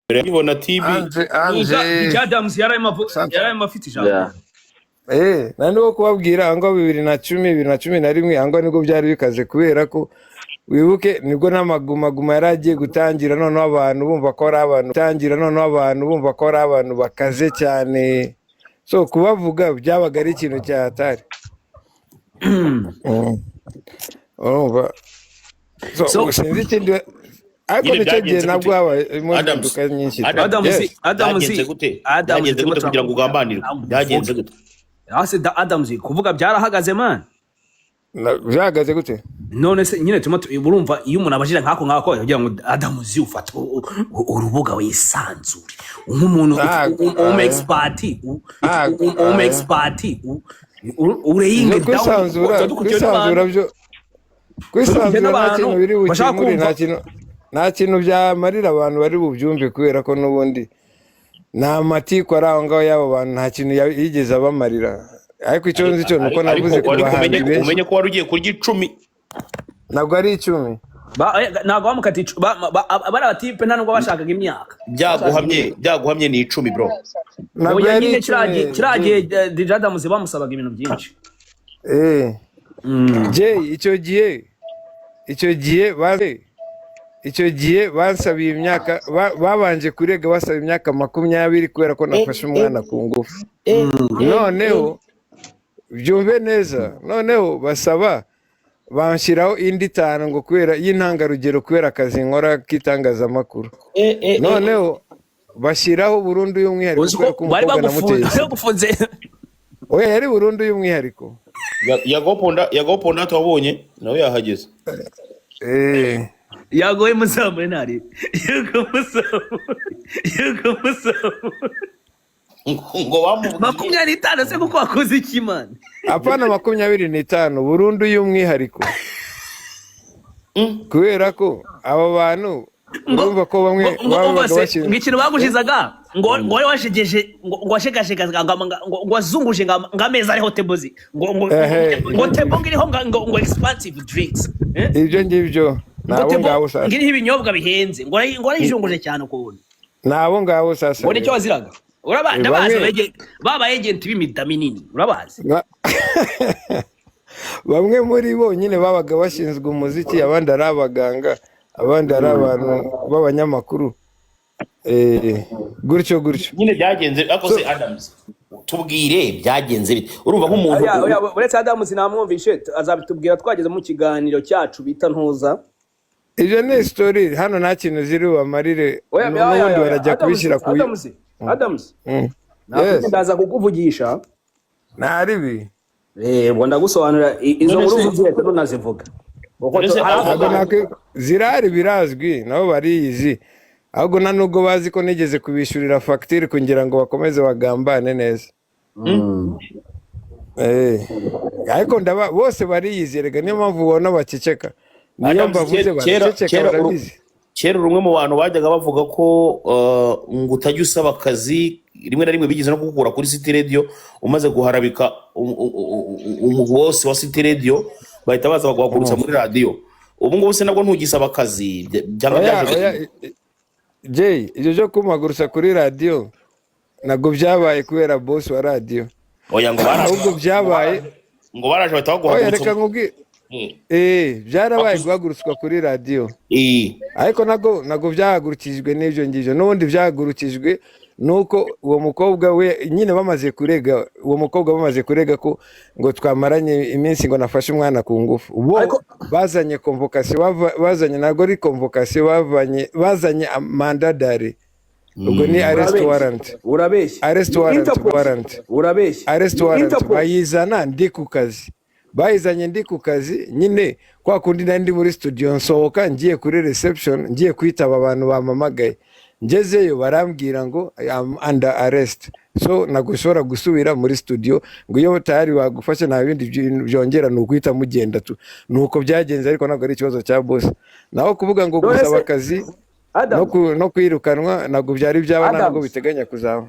Ibona TV Anje Adams yarayimo afite ijambo. Nandi wo kubabwira ngo 2010 ngo nibwo byari bikaze kubera ko wibuke nibwo n'amaguma yaragiye gutangira noneho abantu bumva ko ari abantu bakaze cyane, so kubavuga byabaga ari ikintu cyatari. So sinzi ikindi ariko nicyo gihe nabwo habaye imodoka nyinshi. Adams kugira ngo ugambanire byagenze gute? Adams kuvuga byarahagaze man. Byahagaze gute? None se nyine tuma urumva iyo umuntu abajira nkako yagira ngo Adams ufata urubuga wisanzure nk'umuntu expert ureyinge kwisanzura byo nta kintu biri bukemure, nta kintu byamarira abantu bari bubyumve kubera ko n'ubundi nta matiko ari aho ngaho y'abo bantu, nta kintu yigeze abamarira. Ariko icyo nzi cyo nuko navuze ku bahanzi benshi umenye ko wari ugiye kurya 10 ntabwo ari 10 ntabwo bamukati abari abatipe nta nubwo bashakaga imyaka byaguhamye ni 10 bro. ntabwo yari kiragiye DJ Adams bamusabaga ibintu byinshi. icyo gihe basabiye imyaka, babanje kurega basaba imyaka 20 kubera ko nafashe umwana ku ngufu. Noneho byumve neza, noneho basaba banshyiraho indi 5 ngo kubera y'intangarugero kubera akazi nkora k'itangazamakuru. Noneho bashyiraho burundu y'umwihariko kubera ko umukobwa namuteye. Oya yari burundu y'umwihariko. Yagoponda twabonye nawe yahageze. Yagoye musamure nari. Yuko ngo bamubwiye 25 se kuko wakoze iki man? Apana 25 burundu y'umwihariko. Kubera ko aba bantu urumva ko bamwe babaga bashinzwe ngikino bagushizaga ngo washegeje ngo washegashega ngo wazunguje ngameza ariho tebozi ngo tebo ngiriho ngo expensive drinks ibyo ngibyo nabo ngabo sasa ngiriho ibinyobwa bihenze ngo arayijunguje cyane ukubona nabo ngabo sasa wone cyo waziraga urabanda bazi baba agent b'imida minini urabazi bamwe muri bo nyine babaga bashinzwe umuziki, abandi ari abaganga, abandi ari abantu b'abanyamakuru. Gutyo nyine byagenze akose. Adams tubwire byagenze bite? Urumva nk'umuntu uretse Adams namwumvishe azabitubwira twageze mu kiganiro cyacu bita ntuza. Iyo ni story hano nta kintu ziri bamarire n'ubundi barajya kubishyira ku Adams ndaza kukuvugisha ntaribi ubwo ndagusobanurira izo nkuru uvuye ko nazivuga zirari birazwi nabo bariyizi, ahubwo nta nubwo bazi ko nigeze kubishyurira fagitire kugira ngo bakomeze bagambane neza. Ariko bose bariyizi rega, niyo mpamvu ubona baceceka. Niyo mbavuze baraceceka barabizi. Kera rumwe mu bantu bajyaga bavuga ko ngo utajya usaba akazi, rimwe na rimwe bigeze no kugukura kuri City Radio umaze guharabika wose wa City Radio bahita baza baguhagurutsa muri radio. Ubu ngubu se nabwo ntugisaba akazi cyangwa byaje ibyo byo kumagurutsa kuri radio nabwo byabaye kubera boss wa radio. Oya ngo ahubwo byabaye ngo baraje bahita baguhagurutsa. Byarabaye guhagurutswa kuri radio. Ariko nago byahagurukijwe n'ibyo ngibyo, n'ubundi byahagurukijwe nuko uwo mukobwa we nyine bamaze kurega ko ngo twamaranye iminsi ngo nafashe umwana ku ngufu. Ubo bazanye convocation, bazanye nago ari convocation, bazanye mandadari. Ubwo ni arrest warrant. Urabeshya. Arrest warrant bayizana ndi ku kazi. Bayizanye ndi ku kazi nyine kwa kundi nandi muri studio nsohoka ngiye kuri reception ngiye kwitaba abantu bamamagaye, ngezeyo barambwira ngo I'm under arrest, so nagushora gusubira muri studio ngo iyo tayari bagufashe nta bindi byongera nukwita mugenda tu. Nuko byagenze, ariko ntabwo ari ikibazo cya boss. Naho kuvuga ngo gusaba akazi no kwirukanwa ntabwo byari byaba, ntabwo biteganya kuzaba.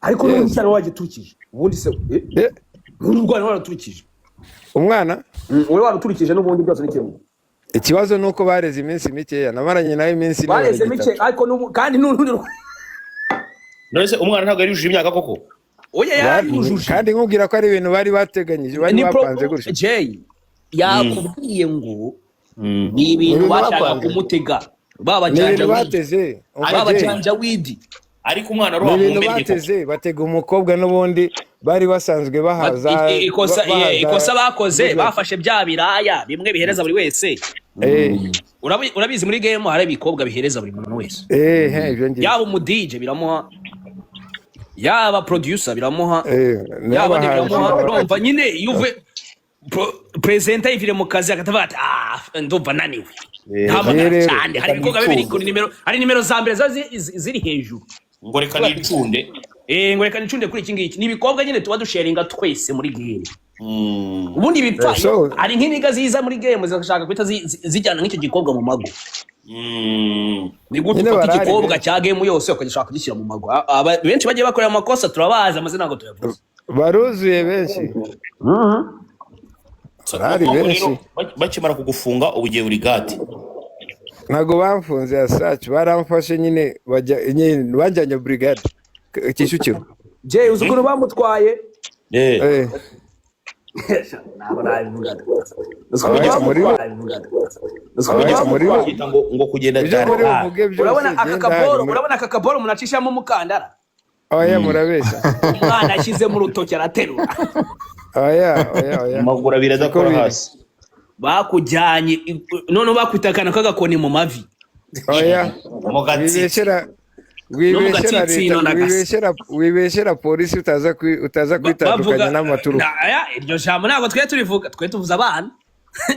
Ariko n'undi cyane wagitukije ubundi se n'urwana waraturikije umwana we waraturikije n'ubundi byose n'ikirimo ikibazo nuko bareze iminsi mikeya, namaranye nawe iminsi ine bareze baragitatu. mike ariko kandi n'urundi none se umwana ntabwo yari yujuje imyaka koko? oya yarujuje kandi nkubwira ko ari ibintu bari bateganyije, bari ni bapanze gutyo. Jay yakubwiye ngo ni ibintu Ibintu bashaka bapanze. kumutega Ni babajanja ibintu widi bateze. babajanja widi ariko umwana ari Ni ibintu wamumenye koko. bateze batega umukobwa n'ubundi bari basanzwe bahaza. ikosa bakoze bafashe bya biraya bimwe bihereza buri wese. Urabizi muri game hari ibikobwa bihereza buri muntu wese. Ibyo ngiye. Yaba umu DJ biramuha, yaba producer biramuha, yaba biramuha. Urumva nyine yuve presenter yivire mu kazi akatavuga ati ndumva naniwe. Cyane hari ibikobwa bibiri kuri nimero, hari nimero za mbere ziri hejuru. Ngo reka nicunde. Ngo reka nicunde kuri iki ngiki. Ni ibikobwa nyine tuba dusharinga twese muri game. Ubundi bipfa ari nk'iniga ziza muri game zigashaka kwita zijyana nk'icyo gikobwa mu mago. Ni gute ufata igikobwa cya game yose ukagishaka kugishyira mu mago. Benshi bagiye bakorera amakosa turabaza amazina ntabwo tuyavuze. Baruzuye benshi. Hari benshi. Bakimara kugufunga ubugiye uri gati. Ntago bamfunze ya search, baramfashe nyine bajyanye brigade Kicukiro. Jay uzi ukuntu bamutwaye? ngo kugenda urabona aka kaboro munacishamo umukandara. Oya murabeshya. Umwana ashyize mu rutoki araterura. Oya. Amaguru abiri adakora hasi. Bakujyanye none bakwitakana kagakoni mu mavi. Oya. Wibeshera polisi utaza kwitandukanya n'amaturu. Iryo jambo ntabwo twe turivuga, twe tuvuza abana.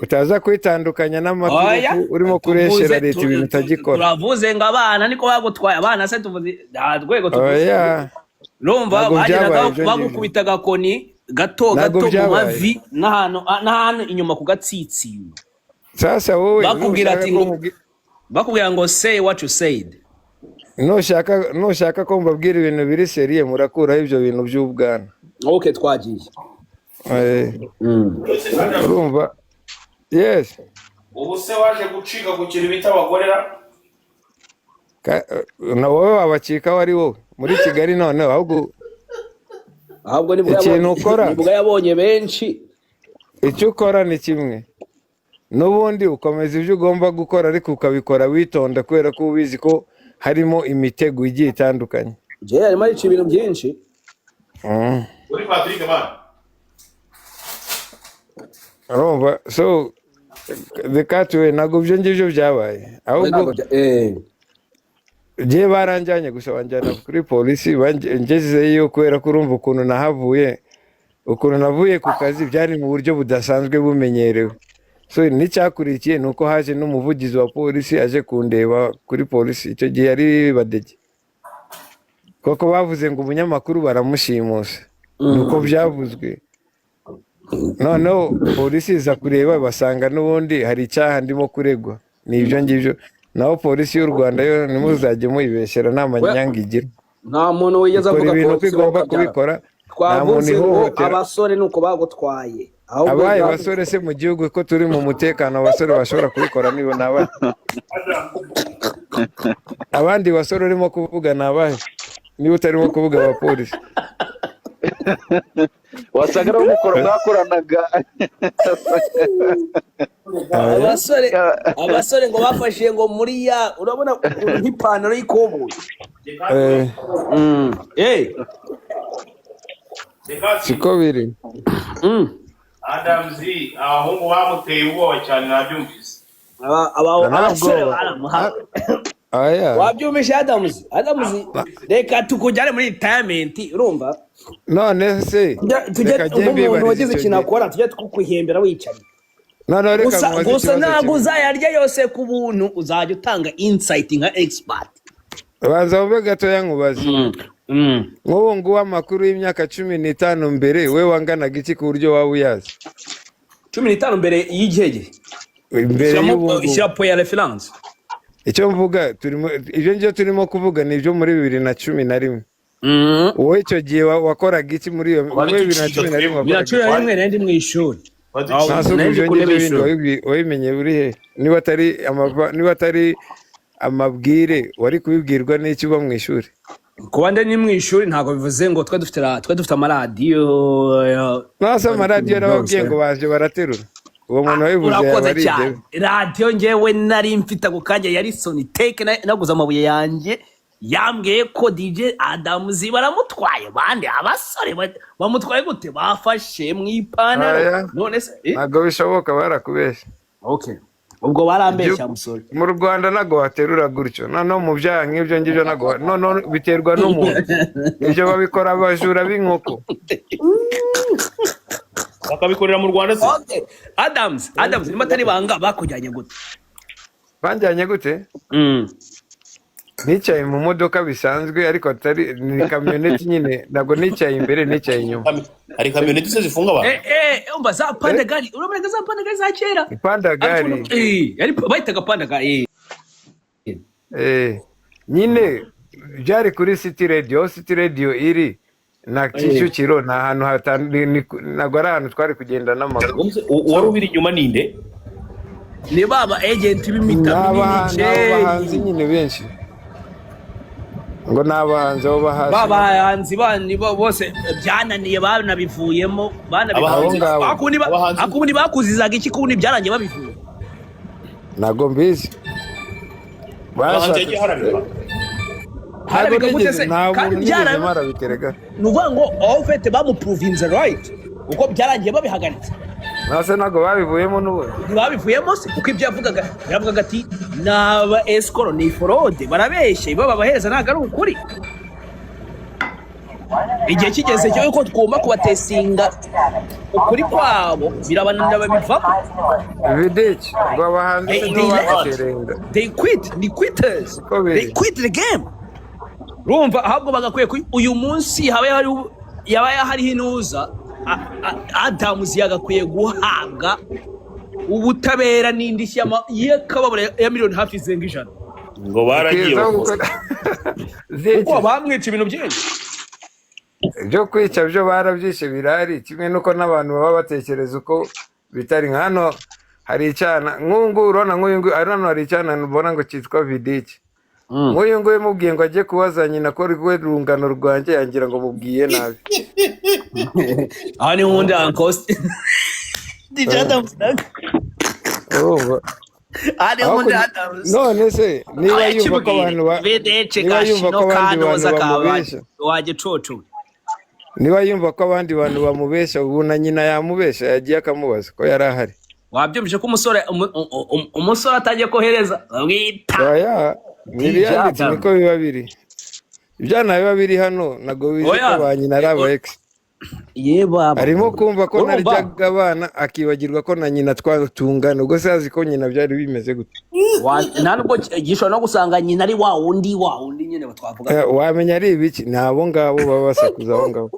Utaza kwitandukanya n'amaturu urimo kureshera leta ibintu utagikora. Turavuze ngo abana niko bagutwaye, abana se tuvuze rwego tuvuze. Oya. Urumva bagukubita agakoni gato mu mavi n'ahantu inyuma ku gatsinsino. Sasa wowe bakubwira ngo say what you said. Nushaka ko mbabwira ibintu biri seriye murakuraho ibyo bintu by'ubwana. Okay twagiye. Urumva? Yes. Ubu se waje gucika gukira ibita abagorera? Na wowe wabacika wari wowe muri Kigali none ahubwo nibwo yabonye benshi. Icyo ukora ni kimwe. N'ubundi ukomeza ibyo ugomba gukora ariko ukabikora witonda kubera ko ubizi ko harimo imitego igiye itandukanye. Je harimo ibintu byinshi. Uri Patrick man. Urumva so the cat we nago byo ngibyo byabaye. Ahubwo je baranjanye gusa banjyana kuri polisi ngezeyo kubera ko urumva ukuntu nahavuye, ukuntu navuye ku kazi byari mu buryo budasanzwe bumenyerewe. So n'icyakurikiye nuko haje n'umuvugizi wa polisi aje kundeba kuri polisi, icyo gihe yari Badege. Koko bavuze ngo umunyamakuru baramushimuse. Nuko byavuzwe. Noneho polisi iza kureba basanga n'ubundi hari icyaha ndimo kuregwa. Ni ibyo ngibyo. Naho polisi y'u Rwanda yo nimuzajye muyibeshyera nta manyanga igira. Nta muntu wigeze avuga ko ibintu igomba kubikora. Twavuze ngo abasore nuko bagutwaye. Abaye basore se mu gihugu ko turi mu mutekano, abasore bashobora kubikora nibo nabaye. Abandi basore urimo kuvuga nabaye niba utarimo kuvuga abapolisi. Wasagara umukoro mwakoranaga. Abasore ngo bafashe ngo muri ya urabona nk'ipantaro y'ikoboyi. Siko biri. Adamzi ahungu bamuteye ubwoba cyane nabyumvise. Abasore baramuha. Wabyumvishe Adamzi reka tukujyane muri retirement urumva. None se umuntu wagize ikintu akora tujye tukwihembera wicaye. Gusa ntabwo uzayarya yose ku buntu, uzajya utanga insight nka expert. Baza ube gatoya nkubaze. Nk'ubu ngubu amakuru y'imyaka 15 mbere we wanganaga iki ku buryo waba uyazi? 15 mbere y'igihe imbere y'ubu ishyira po ya reference. Icyo mvuga ibyo ngibyo turimo kuvuga ni ibyo muri 2011. Wowe icyo gihe wakoraga iki muri iyo 2011? 2011 nari mu ishuri. nasubije ngibyo bindi wabimenye buri he niba atari amabwire wari kubibwirwa n'iki uba mu ishuri kuba ndi mu ishuri ntabwo bivuze ngo twe dufite amaradiyo nasa amaradiyo n'ababwiye ngo baje baraterura uwo muntu wabivuze yabarije radiyo ngewe nari mfite ako kanya yari Soniteke naguze amabuye yanjye yambwiye ko DJ Adams baramutwaye bande abasore bamutwaye gute bafashe mu ipantaro none se ntabwo bishoboka barakubeshya okay ubwo barambeshya musore mu Rwanda nago waterura gutyo no mu byaha nk'ibyo ngibyo nago no biterwa n'umuntu ibyo babikora abajura b'inkoko bakabikorera mu Rwanda se Adams niba atari banga bakujyanye gute banjyanye gute nicaye mu modoka bisanzwe ariko atari ni kamyoneti nyine ntabwo nicaye imbere nicaye inyuma hari kamyoneti se zifunga abantu umva za pandagari urabona za pandagari za kera pandagari yari bayitaga pandagari nyine byari kuri City Radio iri na Kicukiro na ahantu ntabwo ari ahantu twari kugenda n'amaguru wari ubiri inyuma ninde ni baba agent b'imita n'abahanzi nyine benshi ngo n'abahanzi abo bahanzi bandi bose byananiye banabivuyemo akundi bakuzizaga iki kundi byarangiye babivuye ntabwo mbizi harabika gute se kandi byarabiterega nuvuga ngo ofete bamuprovinze right uko byarangiye babihagaritse nase ntabwo babivuyemo n'ubundi ntibabivuyemo se kuko ibyo yavugaga ati naba escoro ni forode barabeshye ibo babahereza ntabwo ari ukuri igihe kigeze cyo yuko twumva kubatesinga ukuri kwabo birabananira babivamo vidiki ngo abahanzi n'ababiterenga they quitters they quit the game rumva ahubwo bagakwiye uyu munsi yabaye hariho inuza Adams yagakwiye guhabwa ubutabera n'indishyi y'akababaro ya miliyoni hafi zirenga 100 ngo baragiye kuko bamwica ibintu byinshi byo kwica byo barabyishe birari kimwe nuko n'abantu baba batekereza uko bitari nkano hari icyana nk'ubu urabona nk'uyu hano hari icyana mbona ngo cyitwa vidiki nk'uyu nguyu mubwiye ngo ajye kubaza nyina ko rwe rungano rwanjye yangira ngo mubwiye nabi aha ni ubundi ankoste DJ Adams none se niba yumva ko abantu niba yumva ko abandi bantu bamubeshya ubu na nyina yamubeshya yagiye akamubaza ko yari ahari wabyumvise ko umusore atangiye kohereza wita nibiyanditse niko biba biri ibyana biba biri hano ntabwo bizi ko ba nyina ari aba ex arimo kumva ko naryaga abana akibagirwa ko na nyina twatungana ubwo se azi ko nyina byari bimeze gute ntabwo gishobora no gusanga nyina ari wa wundi nyine batwavuga wamenya ari ibiki ni abo ngabo baba basakuza abo ngabo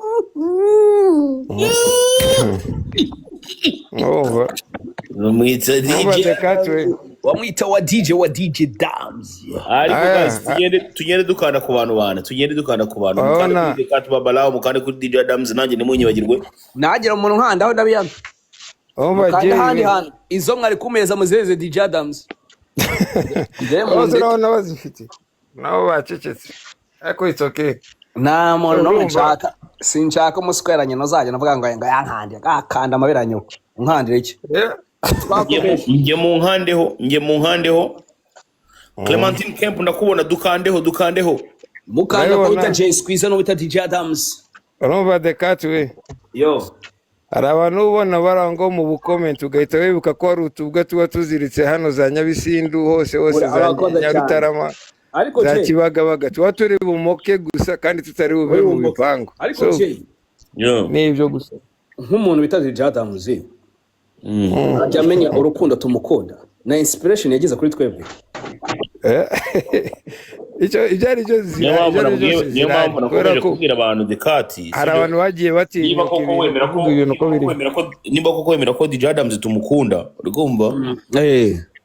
wamwita wa DJ Dams ariko tugende dukanda ku bantu mukande babalaho mukande kuri DJ Dams nanjye nimunyibagirwe nagira umuntu nkandaho ndabiyana handi izo mwari kumeza muzeze DJ Dams bose urabona bazifite nabo bacecetse ariko it's okay nta muntu n'umwe nshaka sinshaka umusweranye ntuzajya navuga ngo yankandira akanda amaberanyo unkandira iki njye mu nkandeho Clementine Kemp ndakubona dukandeho mukanda ko bita Jay Squeeze no bita DJ Adams urumva the cat we hari abantu ubona barango mu bukomenti ugahita wibuka ko hari utubwa tuba tuziritse hano za Nyabisindu hose za Nyarutarama za Kibagabaga tuba turi bumoke gusa kandi tutari bube mu bipangu n'ibyo gusa nk'umuntu bita DJ Adams ajya amenya urukundo tumukunda na inspiration yagize kuri twebwe ibyo ari byo niyo mpamvu nakomeje kubwira abantu dekati hari abantu bagiye batinya niba koko wemera ko DJ Adams tumukunda urumva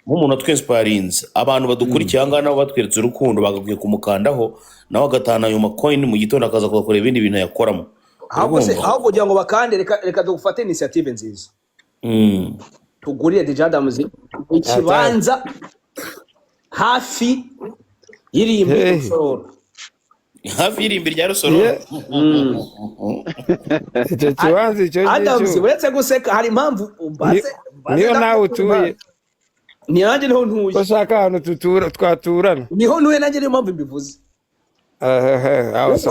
nk'umuntu atwinspirinze abantu badukurikiye ahangaha nabo batweretse urukundo bagakwiye kumukandaho nawe agatahana ayo macoin mu gitondo akaza kugakora ibindi bintu yakoramo ahubwo kugira ngo bakande reka dufate initiative nziza tugurire DJ Adams ikibanza hafi y'irimbi Rusororo. Hafi y'irimbi rya Rusororo. Icyo kibanza icyo Adams uretse guseka hari impamvu umbaze niyo nawe utuye. Ni nanjye niho ntuye. Bashaka ahantu twaturana. Niho ntuye nanjye niyo mpamvu mbivuze.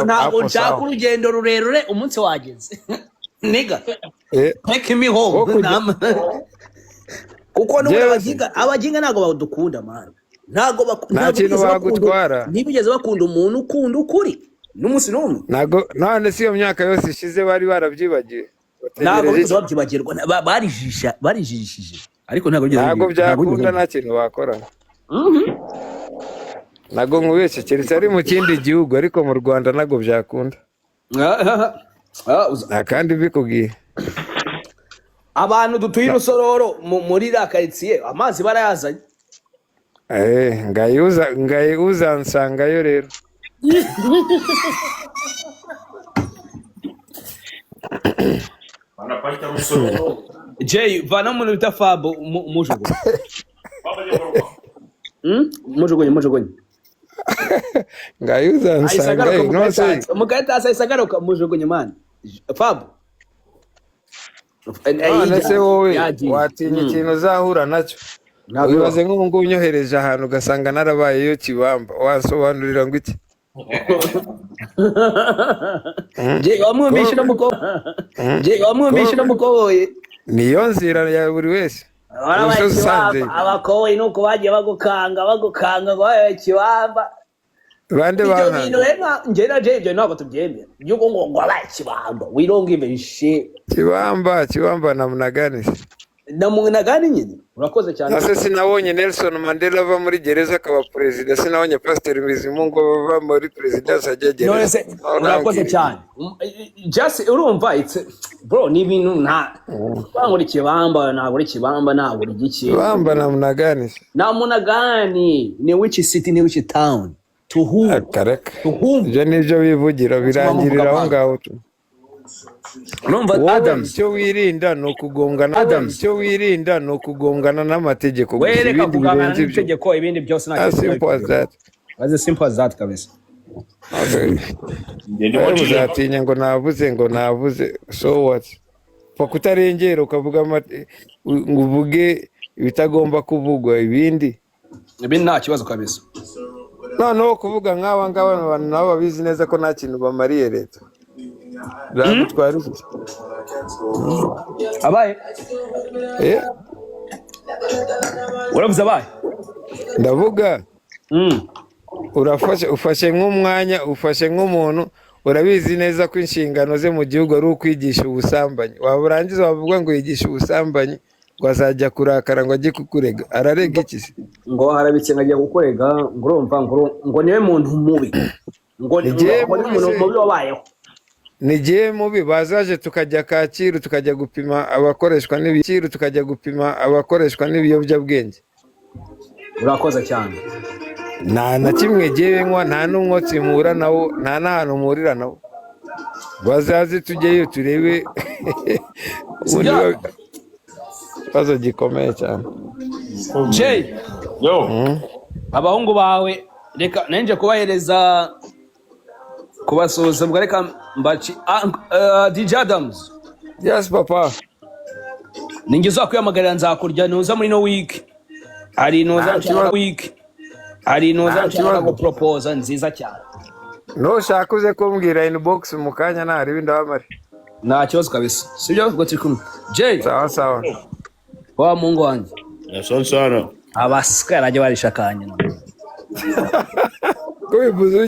Ntabwo nshaka urugendo rurerure umunsi wageze. Niga. Take me home. Kuko abaginga ntago badukunda man. Ntago bagutwara. Ntibigeze bakunda umuntu ukunda ukuri. N'umunsi n'umwe. Ntago none si iyo myaka yose ishize bari barabyibagiye. Ntago bizo babyibagirwa barijishije. Ariko ntago byakunda nta kintu bakora. Ntago nkubeshye keretse ari mu kindi gihugu ariko mu Rwanda ntago byakunda. Kandi bikubwiye abantu dutuye Rusororo muri la quartier amazi barayazanye. Ngaye uzansangayo rero. Banapata Rusororo. Jay vana umuntu bita Fabo mujugo. Mujugonye. Ngaye uzansangayo no se. Mugahita asagaruka mujugonye man. Fabo. Nese wowe watinya ikintu uzahura nacyo. Wibaze nk'ubu unyohereje ahantu ugasanga narabayeyo Kibamba wasobanurira ngo iki? Je wamwumvishe no mukoboye. Niyo nzira ya buri wese. Abakoboye nuko bagiye bagukanga ngo baye Kibamba. Bande bana. Ibyo bintu njye jeje ntabwo tubyemera. Yuko ngo abaye Kibamba. We don't give a shit. Kibamba namunaganise. Namunagani nyine urakoze cyane. Ase sinabonye Nelson Mandela ava muri gereza akaba president, sinabonye Pastor Bizimungu bava muri president ajegera. None se urakoze cyane. Just urumva it's bro ni ibintu nta bangura Kibamba ntabwo Kibamba ntabwo giki. Kibamba namunaganise. Namunagani ni which city ni which town? To whom? To whom? Je nivyo bivugira birangirira aho ngaho. Numva Adams cyo wirinda no kugongana n'amategeko. Wereka kugongana n'amategeko ibindi byose nta kintu. As simple as that kabisa. Uzatinya ngo navuze so what? Kutarengera ukavuga ngo uvuge ibitagomba kuvugwa ibindi nta kibazo kabisa. Noneho kuvuga nk'aba ngaba nabo babizi neza ko nta kintu bamariye leta. Abaye uravuze abaye ndavuga ufashe nk'umwanya ufashe nk'umuntu urabizi neza ko inshingano ze mu gihugu ari ukwigisha ubusambanyi, waburangiza wavuga ngo yigisha ubusambanyi ngo azajya kurakara ngo ajye kukurega, ararega iki se? Ngo harabitse ngajya kukurega ngo urumva ngo niwe muntu mubi, ngo ni umuntu mubi wabayeho. Nigiye mubi bazaje tukajya Kacyiru tukajya gupima abakoreshwa n'ibiyobyabwenge. Urakoze cyane. Na kimwe giye nkwa nta n'umwotsi muhura nawo, nta n'ahantu muhurira nawo. Bazaze tujyeyo turebe. Bazo gikomeye cyane. Jay abahungu bawe reka nanje kubahereza kubasuhuza mbwa reka mbaci DJ Adams. Yes papa. Ningiza kwiyamagarira nzakurya nuza muri no week. Ari nuza week. Ari nuza nshaka go propose nziza cyane. No shakuze kumbwira inbox mu kanya nta ribi ndabamari. Nta kibazo kabisa. Sibyo ngo turi kumwe. Jay. Sawa. Wa Mungu wanjye. Asante sana. Abasikara baje barishakanye. Kubivuze